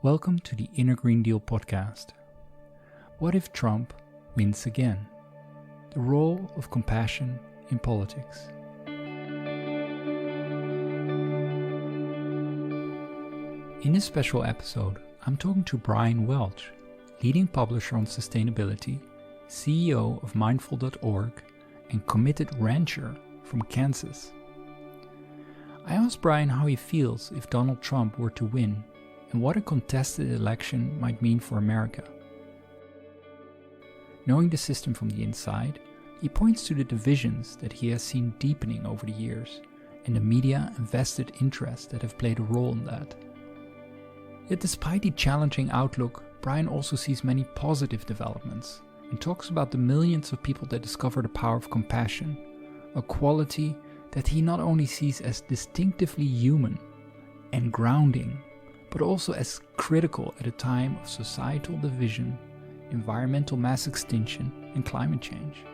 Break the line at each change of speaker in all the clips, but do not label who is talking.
Welcome to the Inner Green Deal podcast. What if Trump wins again? The role of compassion in politics. In this special episode, I'm talking to Bryan Welch, leading publisher on sustainability, CEO of Mindful.org, and committed rancher from Kansas. I asked Bryan how he feels if Donald Trump were to win and what a contested election might mean for America. Knowing the system from the inside, he points to the divisions that he has seen deepening over the years and the media and vested interests that have played a role in that. Yet despite the challenging outlook, Bryan also sees many positive developments and talks about the millions of people that discover the power of compassion, a quality that he not only sees as distinctively human and grounding, but also as critical at a time of societal division, environmental mass extinction, and climate change.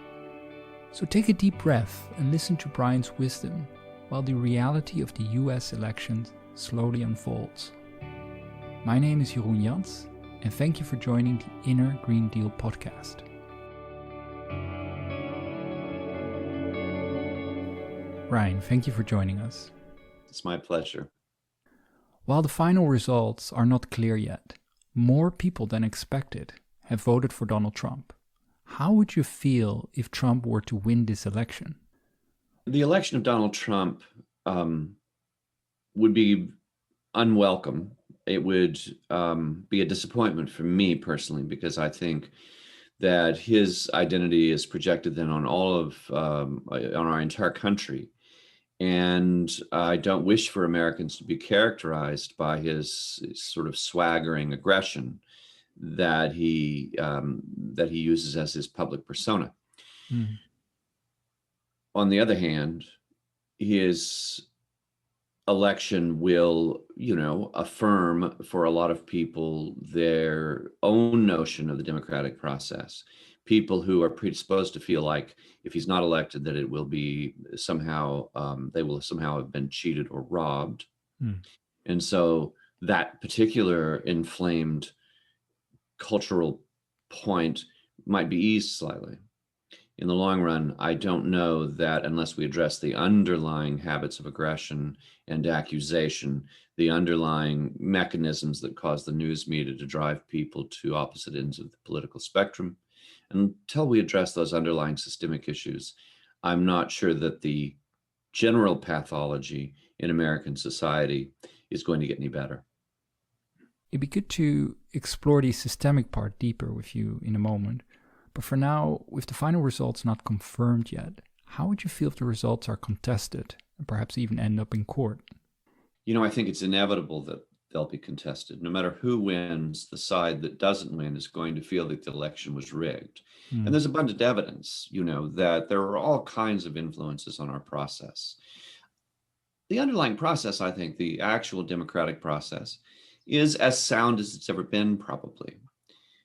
So take a deep breath and listen to Bryan's wisdom while the reality of the US elections slowly unfolds. My name is Jeroen Jans, and thank you for joining the Inner Green Deal podcast. Bryan, thank you for joining us.
It's my pleasure.
While the final results are not clear yet, more people than expected have voted for Donald Trump. How would you feel if Trump were to win this election?
The election of Donald Trump would be unwelcome. It would be a disappointment for me personally, because I think that his identity is projected then on on our entire country. And I don't wish for Americans to be characterized by his sort of swaggering aggression that he uses as his public persona.
Mm.
On the other hand, his election will, affirm for a lot of people their own notion of the democratic process. People who are predisposed to feel like if he's not elected, that it will be somehow, they will somehow have been cheated or robbed.
Mm.
And so that particular inflamed cultural point might be eased slightly. In the long run, I don't know that unless we address the underlying habits of aggression and accusation, the underlying mechanisms that cause the news media to drive people to opposite ends of the political spectrum, until we address those underlying systemic issues, I'm not sure that the general pathology in American society is going to get any better.
It'd be good to explore the systemic part deeper with you in a moment. But for now, with the final results not confirmed yet, how would you feel if the results are contested and perhaps even end up in court?
I think it's inevitable that they'll be contested. No matter who wins, the side that doesn't win is going to feel that the election was rigged.
Mm.
And there's abundant evidence, that there are all kinds of influences on our process. The underlying process, I think, the actual democratic process, is as sound as it's ever been, probably.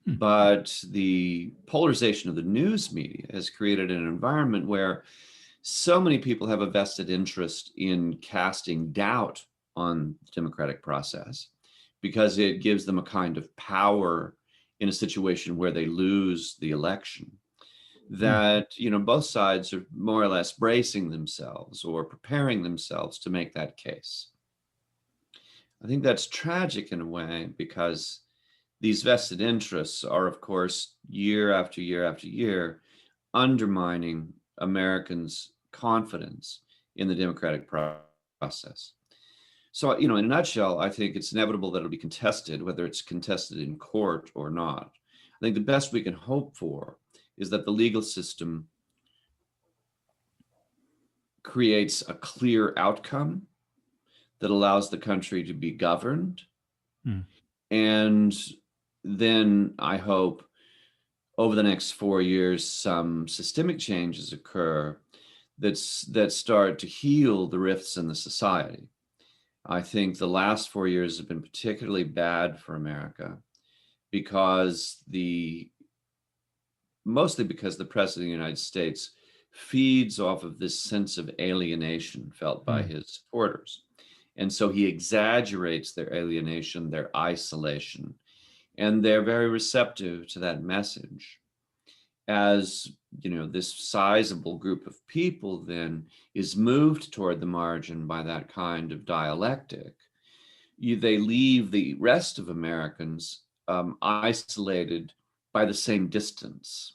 But the polarization of the news media has created an environment where so many people have a vested interest in casting doubt on the democratic process because it gives them a kind of power in a situation where they lose the election. That, both sides are more or less bracing themselves or preparing themselves to make that case. I think that's tragic in a way because these vested interests are, of course, year after year after year, undermining Americans' confidence in the democratic process. So, in a nutshell, I think it's inevitable that it'll be contested, whether it's contested in court or not. I think the best we can hope for is that the legal system creates a clear outcome that allows the country to be governed. And then I hope over the next 4 years, some systemic changes occur that start to heal the rifts in the society. I think the last 4 years have been particularly bad for America mostly because the President of the United States feeds off of this sense of alienation felt by his supporters. And so he exaggerates their alienation, their isolation, and they're very receptive to that message. As this sizable group of people then is moved toward the margin by that kind of dialectic, they leave the rest of Americans isolated by the same distance.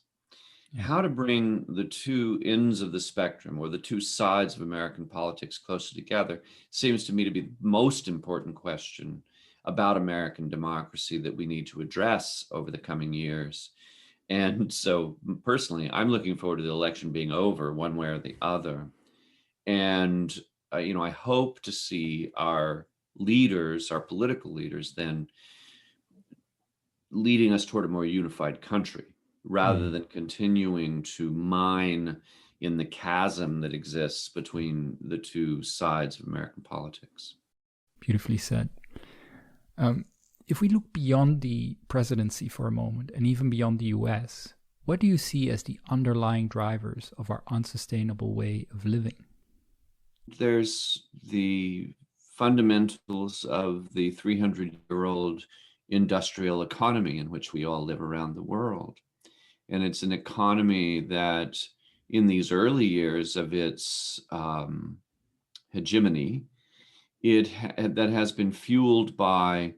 Yeah.
How to bring the two ends of the spectrum or the two sides of American politics closer together seems to me to be the most important question about American democracy that we need to address over the coming years. And so personally, I'm looking forward to the election being over one way or the other. And, I hope to see our leaders, our political leaders, then leading us toward a more unified country rather than continuing to mine in the chasm that exists between the two sides of American politics.
Beautifully said. If we look beyond the presidency for a moment and even beyond the US, what do you see as the underlying drivers of our unsustainable way of living?
There's the fundamentals of the 300-year-old industrial economy in which we all live around the world. And it's an economy that in these early years of its hegemony, that has been fueled by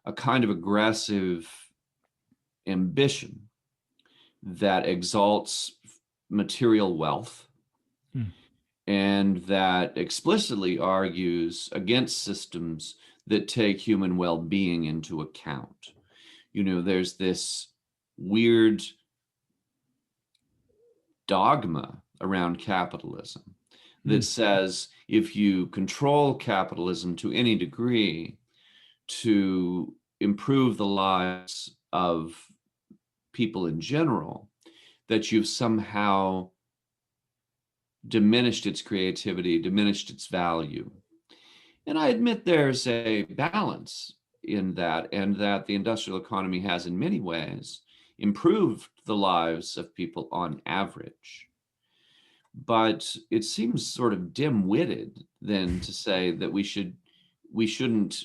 a kind of aggressive ambition that exalts material wealth and that explicitly argues against systems that take human well-being into account. There's this weird dogma around capitalism that says if you control capitalism to any degree to improve the lives of people in general, that you've somehow diminished its creativity, diminished its value. And I admit there's a balance in that, and that the industrial economy has in many ways improved the lives of people on average. But it seems sort of dim-witted then to say that we shouldn't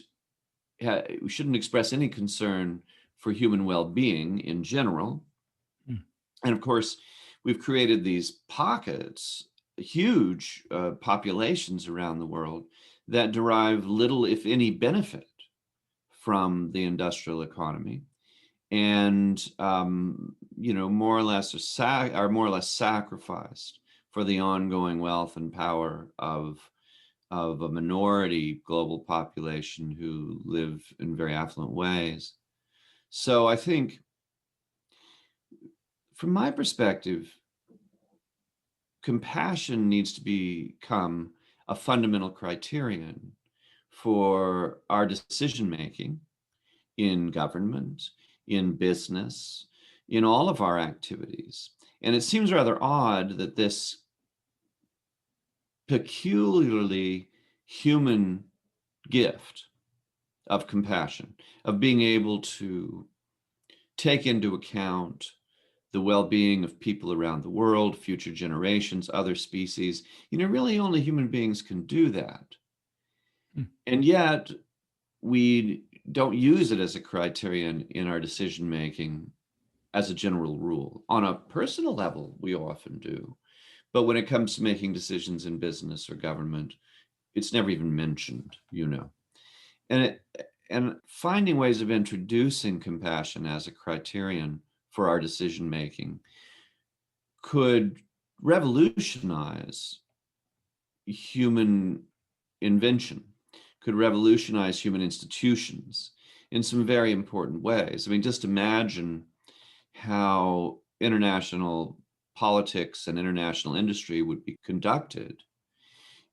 express any concern for human well-being in general. And of course, we've created these pockets, huge populations around the world that derive little, if any, benefit from the industrial economy, and more or less are more or less sacrificed for the ongoing wealth and power of a minority global population who live in very affluent ways. So I think, from my perspective, compassion needs to become a fundamental criterion for our decision making in government, in business, in all of our activities. And it seems rather odd that this peculiarly human gift of compassion, of being able to take into account the well-being of people around the world, future generations, other species, really only human beings can do that. And yet we don't use it as a criterion in our decision making as a general rule. On a personal level, we often do. But when it comes to making decisions in business or government, it's never even mentioned, And finding ways of introducing compassion as a criterion for our decision making could revolutionize human invention, could revolutionize human institutions in some very important ways. I mean, just imagine how international politics and international industry would be conducted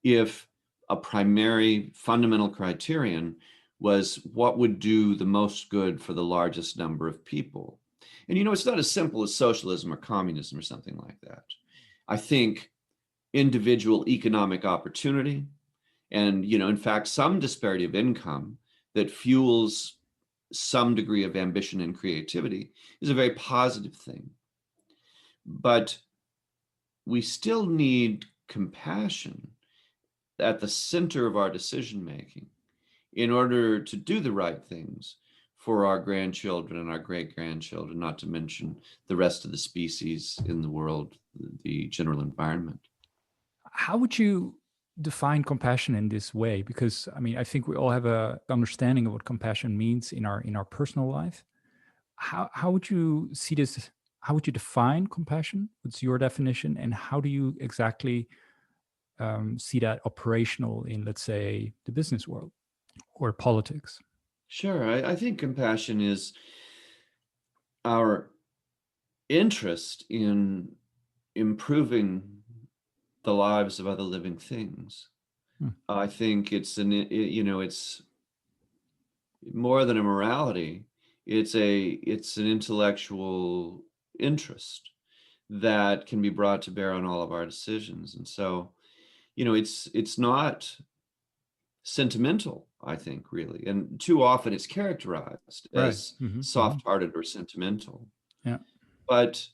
if a primary fundamental criterion was what would do the most good for the largest number of people. And it's not as simple as socialism or communism or something like that. I think individual economic opportunity and, in fact, some disparity of income that fuels some degree of ambition and creativity is a very positive thing. But we still need compassion at the center of our decision making in order to do the right things for our grandchildren and our great grandchildren, not to mention the rest of the species in the world, the general environment.
How would you define compassion in this way? Because I mean, I think we all have a understanding of what compassion means in our personal life. How would you see this? How would you define compassion? What's your definition, and how do you exactly see that operational in, let's say, the business world or politics?
Sure, I think compassion is our interest in improving the lives of other living things.
Hmm.
I think it's it's more than a morality. It's an intellectual interest that can be brought to bear on all of our decisions. And so, it's not sentimental, I think, really. And too often it's characterized
Right.
as
Hmm. Hmm.
soft-hearted or sentimental.
Yeah.
But,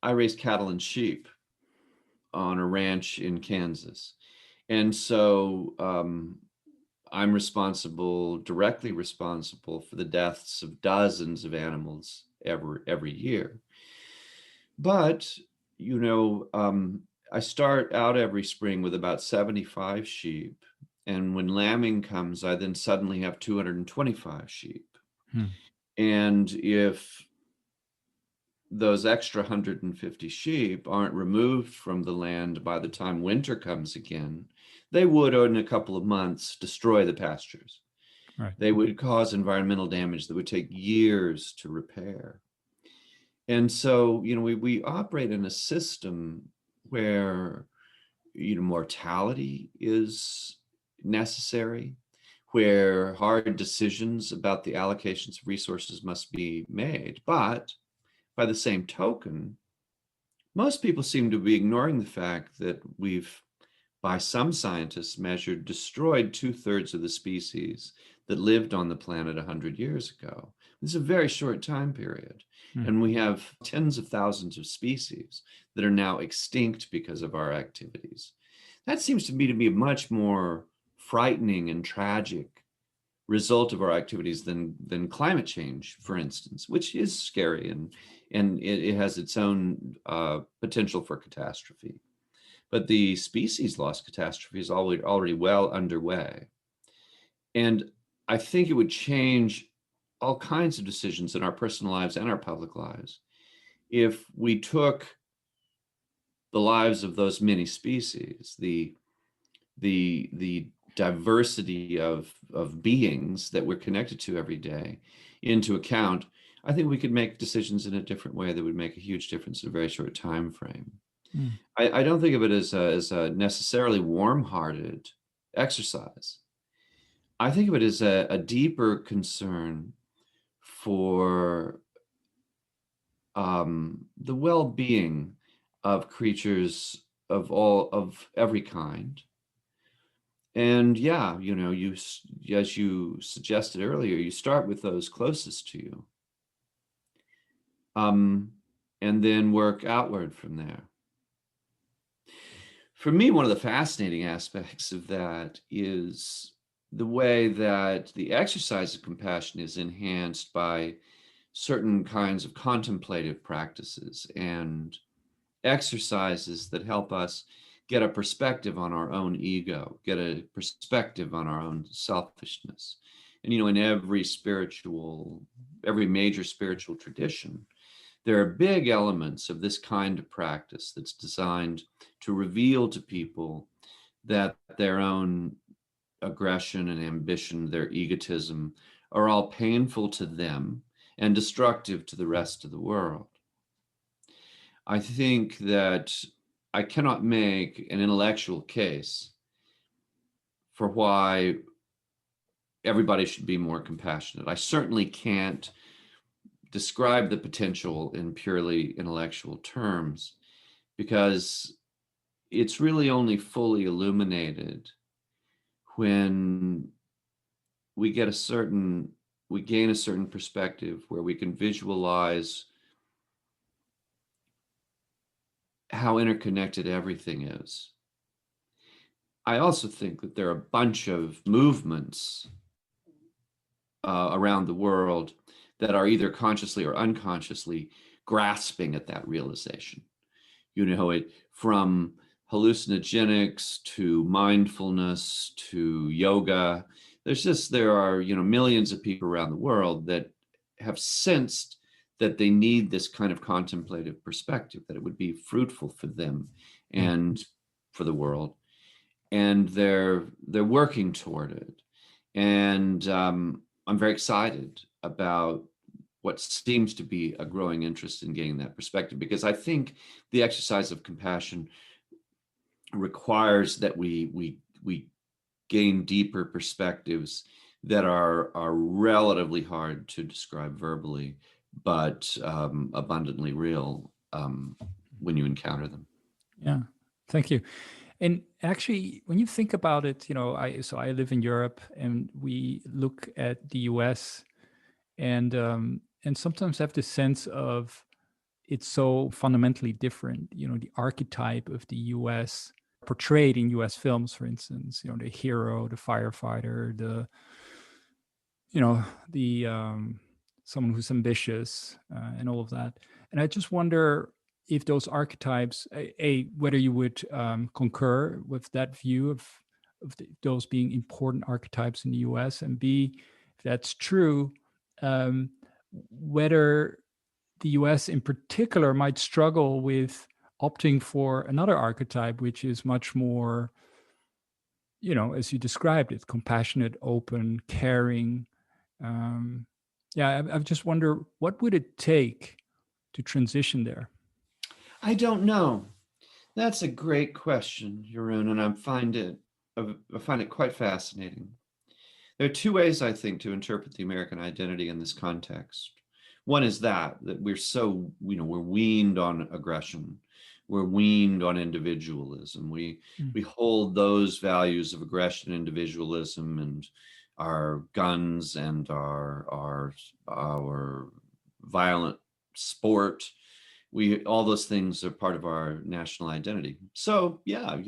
I raised cattle and sheep on a ranch in Kansas. And so I'm directly responsible for the deaths of dozens of animals every year. But, I start out every spring with about 75 sheep. And when lambing comes, I then suddenly have 225 sheep.
Hmm.
And if those extra 150 sheep aren't removed from the land by the time winter comes again, they would, in a couple of months, destroy the pastures.
Right.
They would cause environmental damage that would take years to repair. And so, we operate in a system where, mortality is necessary, where hard decisions about the allocations of resources must be made. But by the same token, most people seem to be ignoring the fact that we've, by some scientists measured, destroyed 2/3 of the species that lived on the planet 100 years ago. This is a very short time period.
Hmm.
And we have tens of thousands of species that are now extinct because of our activities. That seems to me to be a much more frightening and tragic result of our activities than climate change, for instance, which is scary and it has its own potential for catastrophe. But the species loss catastrophe is already well underway. And I think it would change all kinds of decisions in our personal lives and our public lives if we took the lives of those many species, the diversity of beings that we're connected to every day into account. I think we could make decisions in a different way that would make a huge difference in a very short time frame.
Hmm.
I don't think of it as a necessarily warm-hearted exercise. I think of it as a deeper concern for the well-being of creatures of every kind. And yeah, as you suggested earlier, you start with those closest to you, and then work outward from there. For me, one of the fascinating aspects of that is the way that the exercise of compassion is enhanced by certain kinds of contemplative practices and exercises that help us get a perspective on our own ego, get a perspective on our own selfishness. And, in every major spiritual tradition, there are big elements of this kind of practice that's designed to reveal to people that their own aggression and ambition, their egotism, are all painful to them and destructive to the rest of the world. I think that I cannot make an intellectual case for why everybody should be more compassionate. I certainly can't describe the potential in purely intellectual terms because it's really only fully illuminated when we gain a certain perspective where we can visualize how interconnected everything is. I also think that there are a bunch of movements around the world that are either consciously or unconsciously grasping at that realization. It from hallucinogenics to mindfulness to yoga. There are, millions of people around the world that have sensed that they need this kind of contemplative perspective, that it would be fruitful for them
Mm.
and for the world. And they're working toward it. And I'm very excited about what seems to be a growing interest in gaining that perspective, because I think the exercise of compassion requires that we gain deeper perspectives that are relatively hard to describe verbally, but abundantly real when you encounter them.
Yeah, thank you. And actually, when you think about it, I live in Europe, and we look at the U.S. and sometimes have the sense of it's so fundamentally different. The archetype of the U.S. portrayed in U.S. films, for instance, the hero, the firefighter, the someone who's ambitious, and all of that. And I just wonder if those archetypes, whether you would concur with that view of those being important archetypes in the US, and B, if that's true, um, whether the US in particular might struggle with opting for another archetype, which is much more, as you described it, compassionate, open, caring. um, yeah, I just wonder, what would it take to transition there?
I don't know. That's a great question, Jeroen, and I find it quite fascinating. There are two ways, I think, to interpret the American identity in this context. One is that we're so, we're weaned on aggression. We're weaned on individualism. We hold those values of aggression, individualism, and our guns and our violent sport. All those things are part of our national identity. So yeah,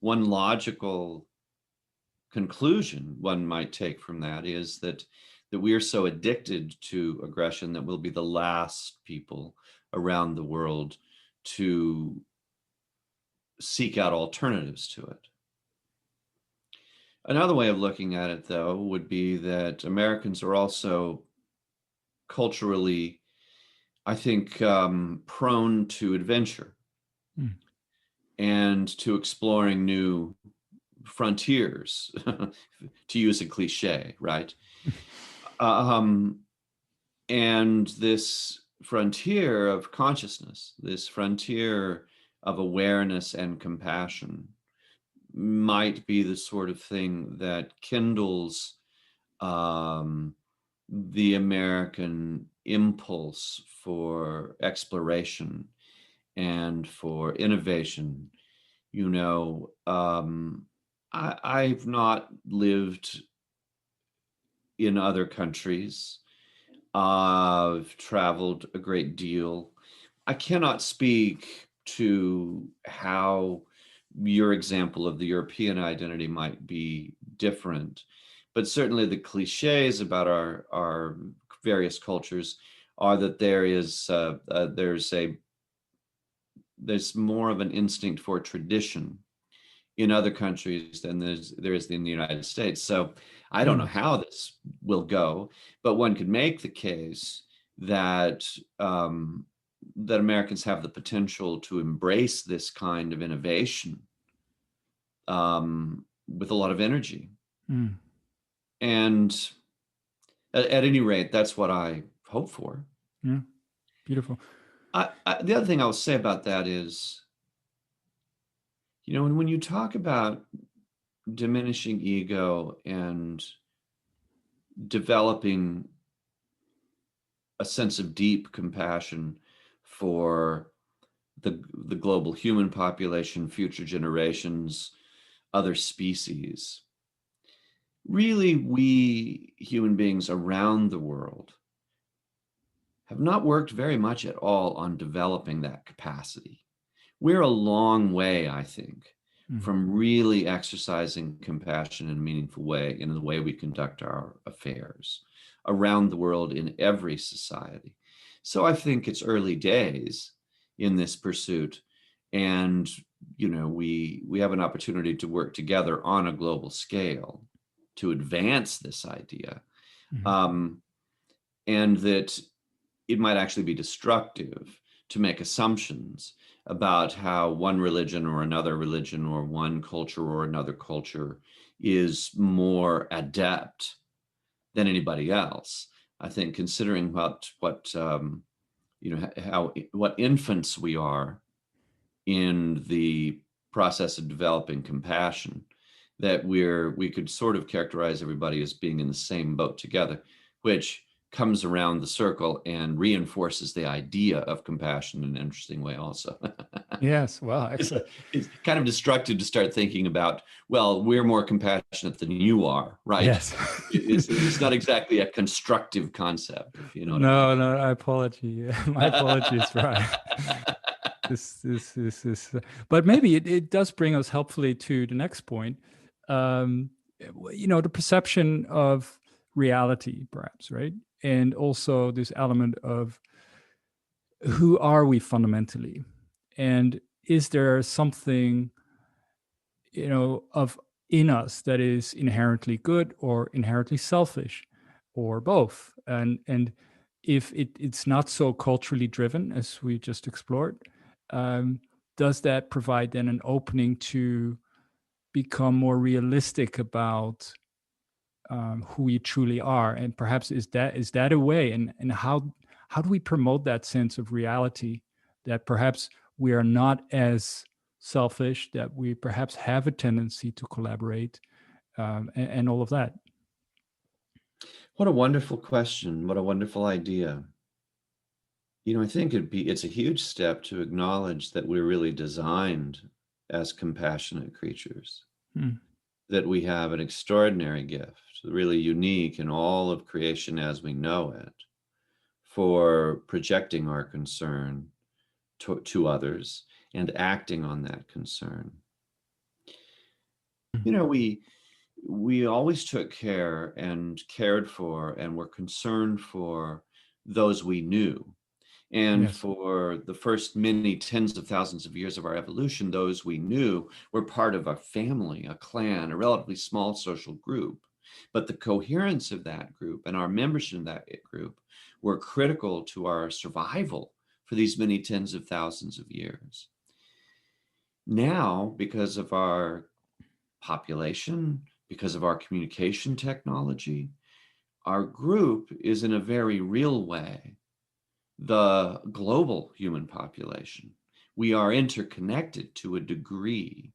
one logical conclusion one might take from that is that we are so addicted to aggression that we'll be the last people around the world to seek out alternatives to it. Another way of looking at it, though, would be that Americans are also culturally, I think, prone to adventure
Mm.
and to exploring new frontiers, to use a cliche, right? Um, and this frontier of consciousness, this frontier of awareness and compassion, might be the sort of thing that kindles the American impulse for exploration and for innovation. I've not lived in other countries. I've traveled a great deal. I cannot speak to how your example of the European identity might be different, but certainly the cliches about our various cultures are that there's more of an instinct for tradition in other countries than there is in the United States. So I don't know how this will go, but one could make the case that that Americans have the potential to embrace this kind of innovation with a lot of energy.
Mm.
And at any rate, that's what I hope for.
Yeah, beautiful.
The other thing I'll say about that is, when you talk about diminishing ego and developing a sense of deep compassion for the global human population, future generations, other species. Really, we human beings around the world have not worked very much at all on developing that capacity. We're a long way, I think, from really exercising compassion in a meaningful way in the way we conduct our affairs around the world in every society. So I think it's early days in this pursuit, and we have an opportunity to work together on a global scale to advance this idea, and that it might actually be destructive to make assumptions about how one religion or another religion or one culture or another culture is more adept than anybody else. I think considering what infants we are in the process of developing compassion, that we could sort of characterize everybody as being in the same boat together, which comes around the circle and reinforces the idea of compassion in an interesting way also.
Yes, well,
it's,
excellent.
it's kind of destructive to start thinking about, well, we're more compassionate than you are, right?
Yes.
It's not exactly a constructive concept, if you know what I mean.
No, no, I apologize. My apologies, Brian. This, but maybe it does bring us helpfully to the next point. The perception of reality, perhaps, right? And also this element of who are we fundamentally? And is there something, of in us that is inherently good or inherently selfish or both? And if it's not so culturally driven as we just explored, does that provide then an opening to become more realistic about who we truly are? And perhaps is that a way? And how do we promote that sense of reality, that perhaps we are not as selfish, that we perhaps have a tendency to collaborate, and all of that?
What a wonderful question. What a wonderful idea. I think it's a huge step to acknowledge that we're really designed as compassionate creatures, that we have an extraordinary gift, really unique in all of creation as we know it, for projecting our concern to others and acting on that concern. We always took care and cared for and were concerned for those we knew. And
Yes.
for the first many tens of thousands of years of our evolution, those we knew were part of a family, a clan, a relatively small social group. But the coherence of that group and our membership in that group were critical to our survival for these many tens of thousands of years. Now, because of our population, because of our communication technology, our group is in a very real way the global human population. We are interconnected to a degree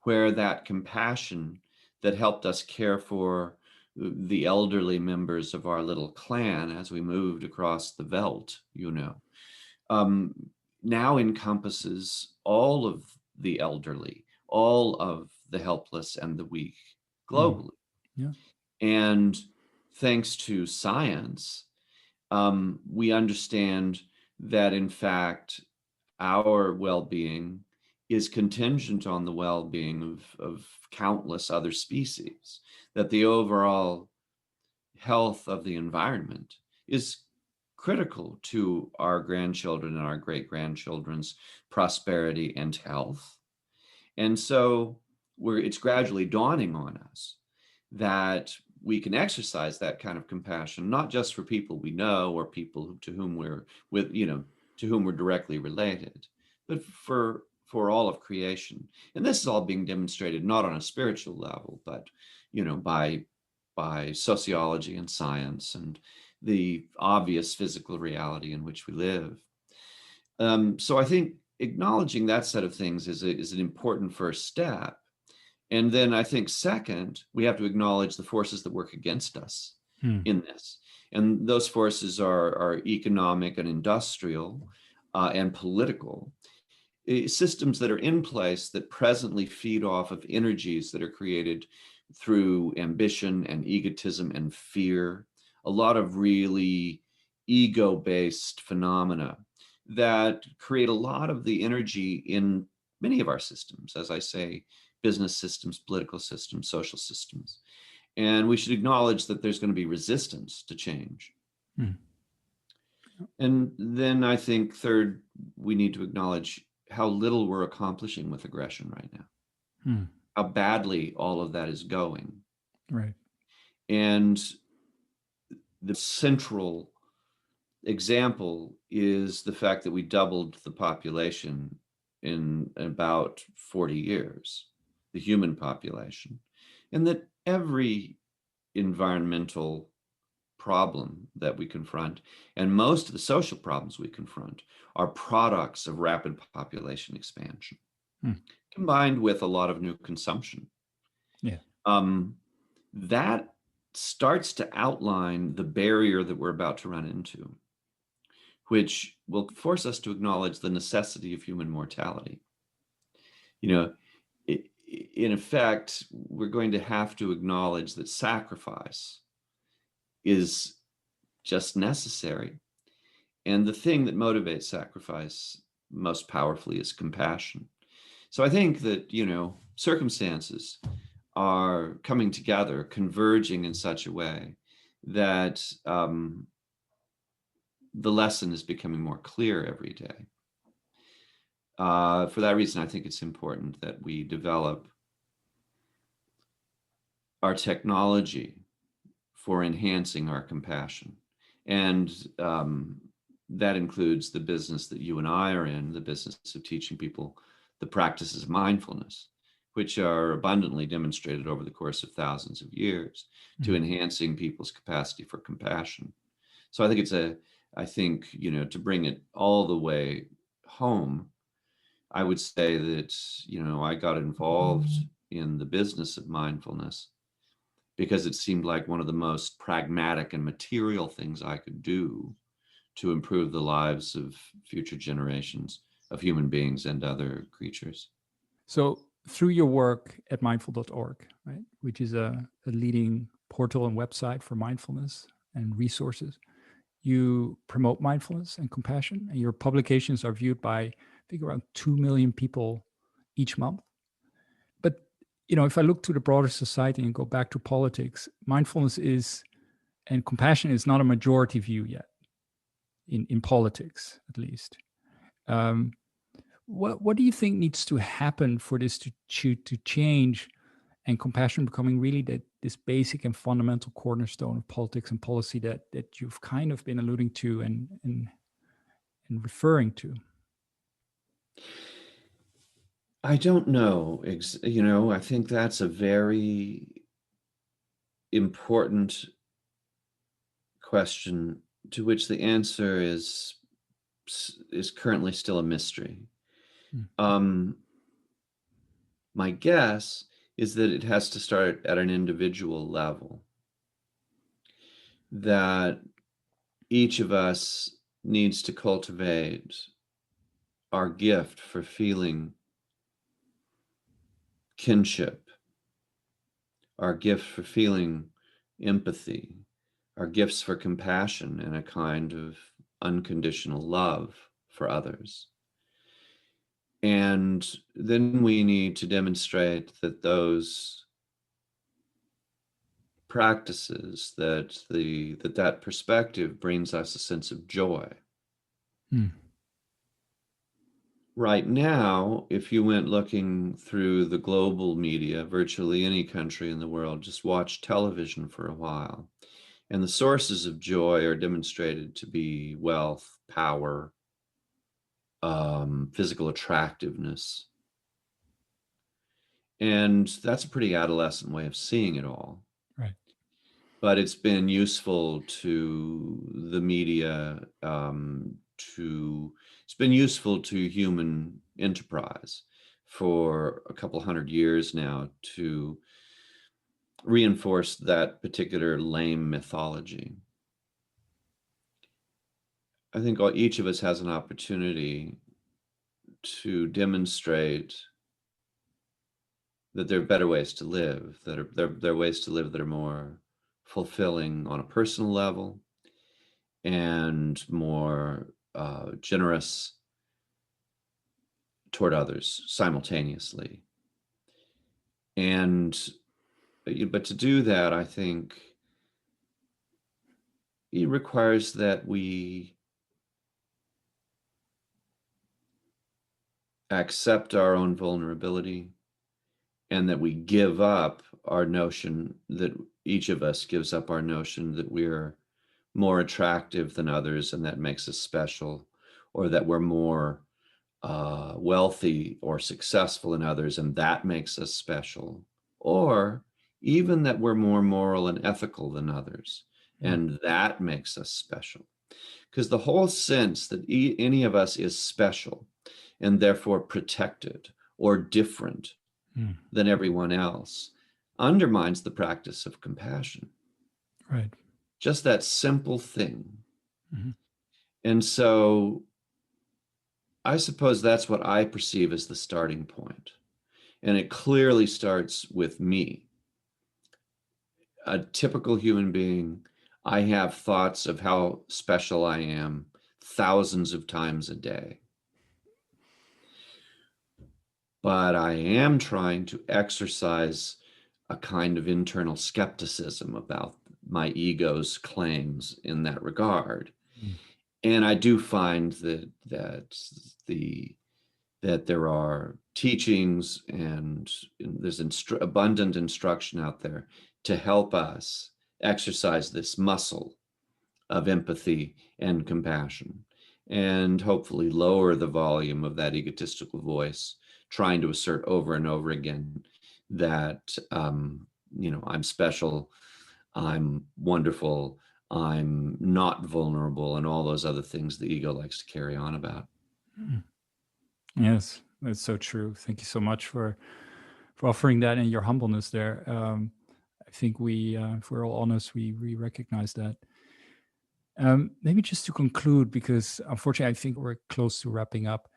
where that compassion that helped us care for the elderly members of our little clan as we moved across the veldt, now encompasses all of the elderly, all of the helpless and the weak globally.
Yeah.
And thanks to science, we understand that, in fact, our well-being is contingent on the well-being of countless other species, that the overall health of the environment is critical to our grandchildren and our great-grandchildren's prosperity and health. And so it's gradually dawning on us that we can exercise that kind of compassion, not just for people we know or people to whom we're directly related, but for all of creation. And this is all being demonstrated not on a spiritual level, but by sociology and science and the obvious physical reality in which we live. So I think acknowledging that set of things is an important first step. And then I think second, we have to acknowledge the forces that work against us in this. And those forces are economic and industrial and political systems that are in place that presently feed off of energies that are created through ambition and egotism and fear, a lot of really ego-based phenomena that create a lot of the energy in many of our systems, as I say, business systems, political systems, social systems. And we should acknowledge that there's going to be resistance to change.
Hmm.
And then I think third, we need to acknowledge how little we're accomplishing with aggression right now,
Hmm.
how badly all of that is going.
Right.
And the central example is the fact that we doubled the population in about 40 years, the human population, and that every environmental problem that we confront and most of the social problems we confront are products of rapid population expansion, combined with a lot of new consumption.
Yeah.
That starts to outline the barrier that we're about to run into, which will force us to acknowledge the necessity of human mortality. In effect, we're going to have to acknowledge that sacrifice is just necessary. And the thing that motivates sacrifice most powerfully is compassion. So I think that, circumstances are coming together, converging in such a way that the lesson is becoming more clear every day. For that reason, I think it's important that we develop our technology for enhancing our compassion. And that includes the business that you and I are in, the business of teaching people the practices of mindfulness, which are abundantly demonstrated over the course of thousands of years to enhancing people's capacity for compassion. So I think to bring it all the way home, I would say that, I got involved in the business of mindfulness because it seemed like one of the most pragmatic and material things I could do to improve the lives of future generations of human beings and other creatures.
So through your work at mindful.org, right, which is a leading portal and website for mindfulness and resources, you promote mindfulness and compassion, and your publications are viewed by, I think, around 2 million people each month. But, if I look to the broader society and go back to politics, mindfulness and compassion is not a majority view yet, in politics, at least. What do you think needs to happen for this to change, and compassion becoming really this basic and fundamental cornerstone of politics and policy that you've kind of been alluding to and referring to?
I don't know. I think that's a very important question to which the answer is currently still a mystery. My guess is that it has to start at an individual level, that each of us needs to cultivate our gift for feeling kinship, our gift for feeling empathy, our gifts for compassion and a kind of unconditional love for others. And then we need to demonstrate that those practices, that perspective brings us a sense of joy. Right now, if you went looking through the global media, virtually any country in the world, just watch television for a while, and the sources of joy are demonstrated to be wealth, power, physical attractiveness. And that's a pretty adolescent way of seeing it all.
Right.
But it's been useful to the media, it's been useful to human enterprise for a couple hundred years now to reinforce that particular lame mythology. I think each of us has an opportunity to demonstrate that there are better ways to live, that there are ways to live that are more fulfilling on a personal level and more generous toward others simultaneously. And but to do that, I think it requires that we accept our own vulnerability, and that we give up our notion, that each of us gives up our notion that we're more attractive than others and that makes us special, or that we're more wealthy or successful than others and that makes us special, or even that we're more moral and ethical than others and that makes us special. Because the whole sense that any of us is special and therefore protected or different than everyone else undermines the practice of compassion.
Right.
Just that simple thing.
Mm-hmm.
And so I suppose that's what I perceive as the starting point. And it clearly starts with me. A typical human being, I have thoughts of how special I am thousands of times a day. But I am trying to exercise a kind of internal skepticism about my ego's claims in that regard. And I do find that there are teachings and there's abundant instruction out there to help us exercise this muscle of empathy and compassion, and hopefully lower the volume of that egotistical voice trying to assert over and over again that I'm special, I'm wonderful, I'm not vulnerable, and all those other things the ego likes to carry on about.
Yes, that's so true. Thank you so much for offering that and your humbleness there. I think we, if we're all honest, we recognize that. Maybe just to conclude, because unfortunately I think we're close to wrapping up.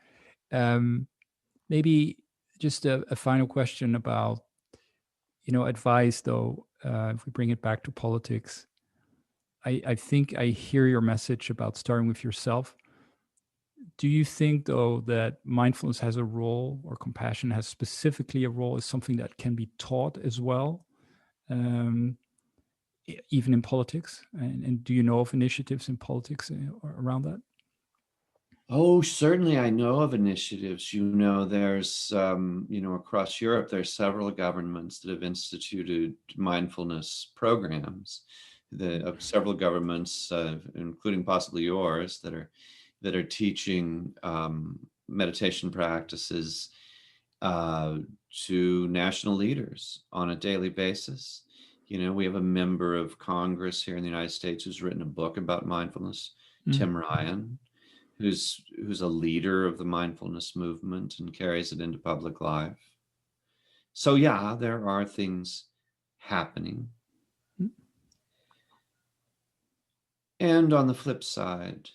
Maybe just a final question about, advice though. If we bring it back to politics, I think I hear your message about starting with yourself. Do you think though that mindfulness has a role, or compassion has specifically a role, as something that can be taught as well? Um, Even in politics, and do you know of initiatives in politics around that?
Oh, certainly I know of initiatives. There's, across Europe, there's several governments that have instituted mindfulness programs. Several governments, including possibly yours, that are teaching meditation practices to national leaders on a daily basis. We have a member of Congress here in the United States who's written a book about mindfulness, Tim Ryan, who's a leader of the mindfulness movement and carries it into public life. So yeah, there are things happening. And on the flip side,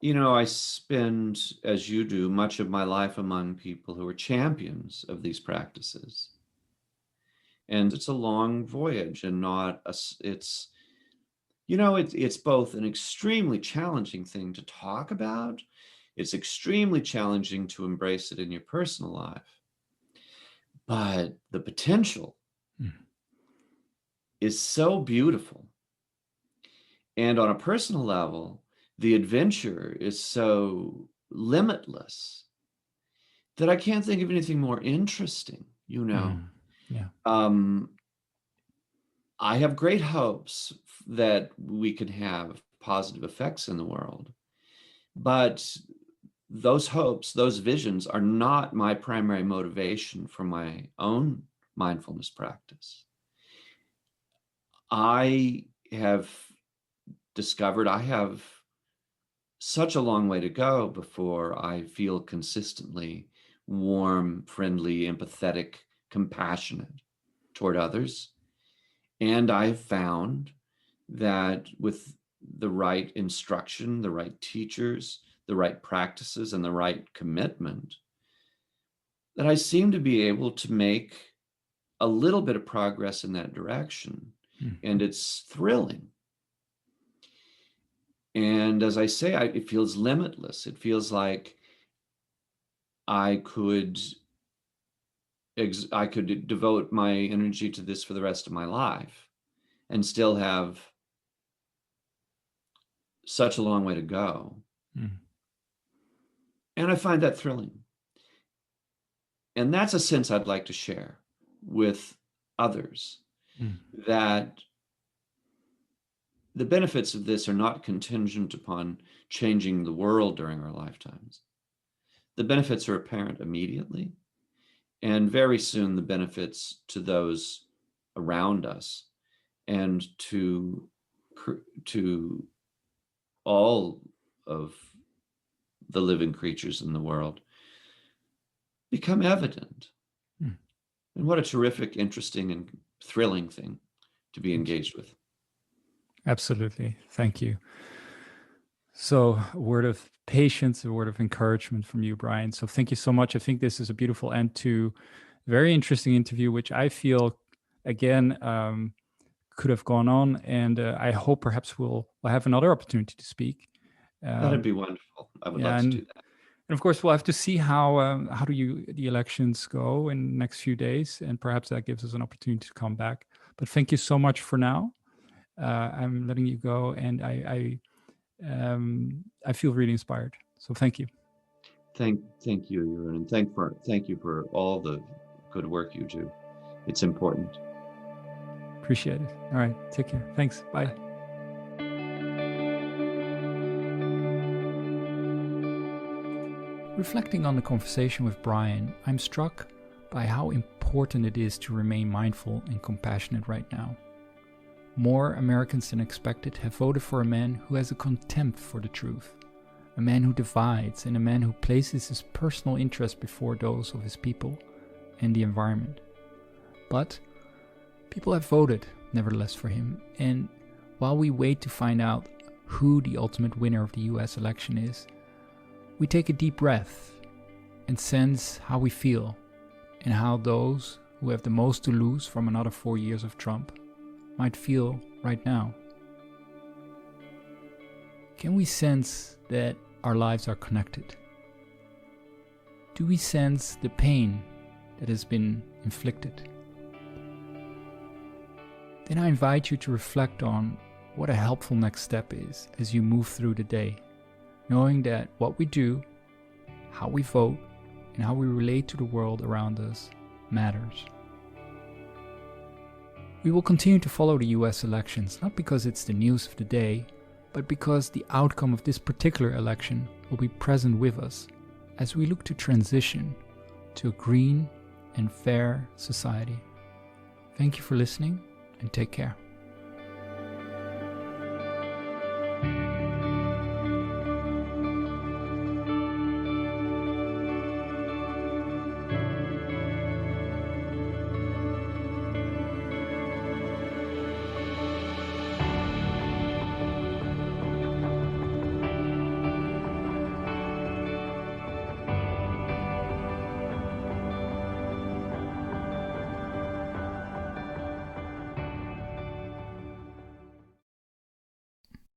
I spend, as you do, much of my life among people who are champions of these practices. And it's a long voyage, and it's both an extremely challenging thing to talk about. It's extremely challenging to embrace it in your personal life. But the potential is so beautiful. And on a personal level, the adventure is so limitless that I can't think of anything more interesting,
Yeah.
I have great hopes that we can have positive effects in the world, but those hopes, those visions are not my primary motivation for my own mindfulness practice. I have discovered I have such a long way to go before I feel consistently warm, friendly, empathetic, compassionate toward others. And I've found that with the right instruction, the right teachers, the right practices, and the right commitment, that I seem to be able to make a little bit of progress in that direction. And it's thrilling. And as I say, it feels limitless. It feels like I could devote my energy to this for the rest of my life and still have such a long way to go. And I find that thrilling. And that's a sense I'd like to share with others, that the benefits of this are not contingent upon changing the world during our lifetimes. The benefits are apparent immediately, and very soon the benefits to those around us and to all of the living creatures in the world become evident. And what a terrific, interesting, and thrilling thing to be engaged with.
Absolutely. Thank you. So a word of patience, a word of encouragement from you, Bryan. So thank you so much. I think this is a beautiful end to a very interesting interview, which I feel, again, could have gone on. And I hope perhaps we'll have another opportunity to speak.
That'd be wonderful. I would love to do that.
And of course, we'll have to see how the elections go in the next few days. And perhaps that gives us an opportunity to come back. But thank you so much for now. I'm letting you go, and I feel really inspired. So thank you.
Thank you, Jeroen, and thank you for all the good work you do. It's important.
Appreciate it. All right, take care. Thanks. Bye. Reflecting on the conversation with Bryan, I'm struck by how important it is to remain mindful and compassionate right now. More Americans than expected have voted for a man who has a contempt for the truth, a man who divides, and a man who places his personal interest before those of his people and the environment. But people have voted, nevertheless, for him, and while we wait to find out who the ultimate winner of the US election is, we take a deep breath and sense how we feel and how those who have the most to lose from another 4 years of Trump might feel right now. Can we sense that our lives are connected? Do we sense the pain that has been inflicted? Then I invite you to reflect on what a helpful next step is as you move through the day, knowing that what we do, how we vote, and how we relate to the world around us matters. We will continue to follow the US elections, not because it's the news of the day, but because the outcome of this particular election will be present with us as we look to transition to a green and fair society. Thank you for listening, and take care.